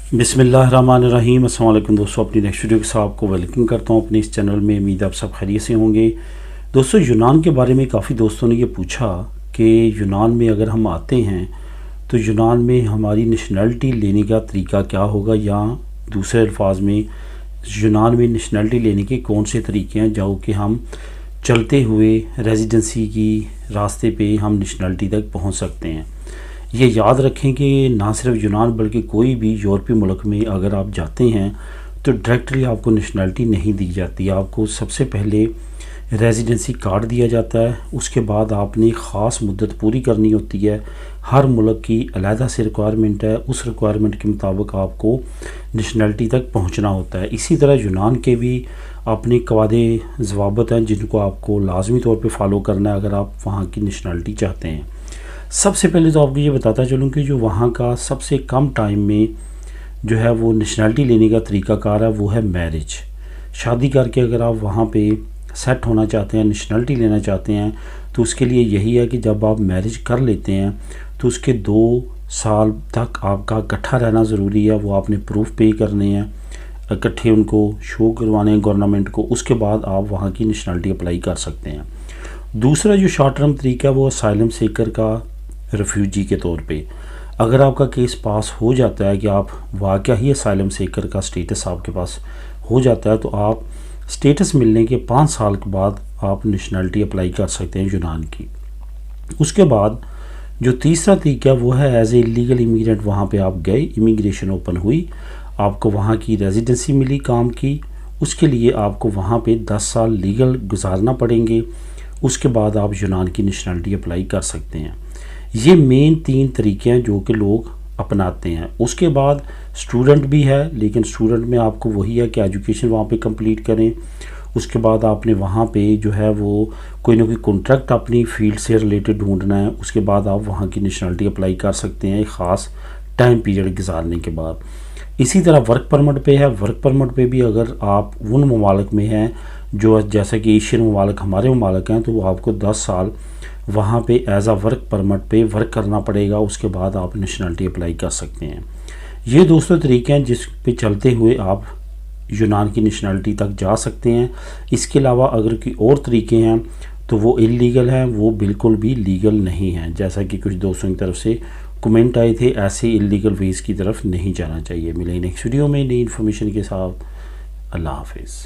बिस्मिल्लाहिर्रहमानिर्रहीम। अस्सलाम वालेकुम दोस्तों, अपनी नेक्स्ट वीडियो के साथ आपको वेलकम करता हूँ अपने इस चैनल में। उम्मीद आप सब खैरियत से होंगे। दोस्तों, यूनान के बारे में काफ़ी दोस्तों ने ये पूछा कि यूनान में अगर हम आते हैं तो यूनान में हमारी नेशनलिटी लेने का तरीका क्या होगा, या दूसरे अल्फाज में यूनान में नेशनलिटी लेने के कौन से तरीके हैं जो कि हम चलते हुए रेजिडेंसी की रास्ते पे हम नेशनलिटी तक पहुंच सकते हैं। ये याद रखें कि ना सिर्फ यूनान बल्कि कोई भी यूरोपीय मुल्क में अगर आप जाते हैं तो डायरेक्टली आपको नेशनलिटी नहीं दी जाती। आपको सबसे पहले रेजिडेंसी कार्ड दिया जाता है, उसके बाद आपने ख़ास मुद्दत पूरी करनी होती है। हर मुल्क की अलहदा से रिक्वायरमेंट है, उस रिक्वायरमेंट के मुताबिक आपको नेशनलिटी तक पहुंचना होता है। इसी तरह यूनान के भी अपने कवादे ज़वाबित हैं जिनको आपको लाजमी तौर पे फॉलो करना है अगर आप वहाँ की नेशनलिटी चाहते हैं। सबसे पहले तो आपको ये बताता चलूँ कि जो वहाँ का सबसे कम टाइम में जो है वो नेशनलिटी लेने का तरीक़ाकार है वो है मैरिज। शादी करके अगर आप वहाँ पे सेट होना चाहते हैं, नेशनलिटी लेना चाहते हैं, तो उसके लिए यही है कि जब आप मैरिज कर लेते हैं तो उसके 2 साल तक आपका इकट्ठा रहना ज़रूरी है। वो आपने प्रूफ पे करने हैं, इकट्ठे उनको शो करवाने हैं गवर्नमेंट को। उसके बाद आप वहाँ की नेशनलिटी अप्लाई कर सकते हैं। दूसरा जो शॉर्ट टर्म तरीका है वो असाइलम सीकर का रेफ्यूजी के तौर पे। अगर आपका केस पास हो जाता है कि आप वाकया ही असाइलम सीकर का स्टेटस आपके पास हो जाता है, तो आप स्टेटस मिलने के 5 साल के बाद आप नेशनलिटी अप्लाई कर सकते हैं यूनान की। उसके बाद जो तीसरा तरीका वो है एज ए इलीगल इमिग्रेंट। वहाँ पे आप गए, इमिग्रेशन ओपन हुई, आपको वहाँ की रेजिडेंसी मिली काम की, उसके लिए आपको वहाँ पे 10 साल लीगल गुजारना पड़ेंगे। उसके बाद आप यूनान की नेशनलिटी अप्लाई कर सकते हैं। ये मेन 3 तरीके हैं जो कि लोग अपनाते हैं। उसके बाद स्टूडेंट भी है, लेकिन स्टूडेंट में आपको वही है कि एजुकेशन वहाँ पे कंप्लीट करें। उसके बाद आपने वहाँ पे जो है वो कोई ना कोई कॉन्ट्रैक्ट अपनी फील्ड से रिलेटेड ढूंढना है। उसके बाद आप वहाँ की नेशनलिटी अप्लाई कर सकते हैं एक ख़ास टाइम पीरियड गुजारने के बाद। इसी तरह वर्क परमिट पे है। वर्क परमिट पे भी अगर आप उन ममालिक में हैं जो जैसा कि एशियन ममालिक हमारे ममालिक हैं, तो आपको 10 साल वहाँ पे एज आ वर्क परमिट पे वर्क करना पड़ेगा। उसके बाद आप नेशनलिटी अप्लाई कर सकते हैं। ये दोस्तों तरीके हैं जिस पे चलते हुए आप यूनान की नेशनलिटी तक जा सकते हैं। इसके अलावा अगर कोई और तरीके हैं तो वो इलीगल हैं, वो बिल्कुल भी लीगल नहीं हैं। जैसा कि कुछ दोस्तों की तरफ से कमेंट आए थे, ऐसे इलीगल वेज़ की तरफ नहीं जाना चाहिए। मिलेंगे नेक्स्ट वीडियो में नई इन्फॉर्मेशन के साथ। अल्लाह हाफिज़।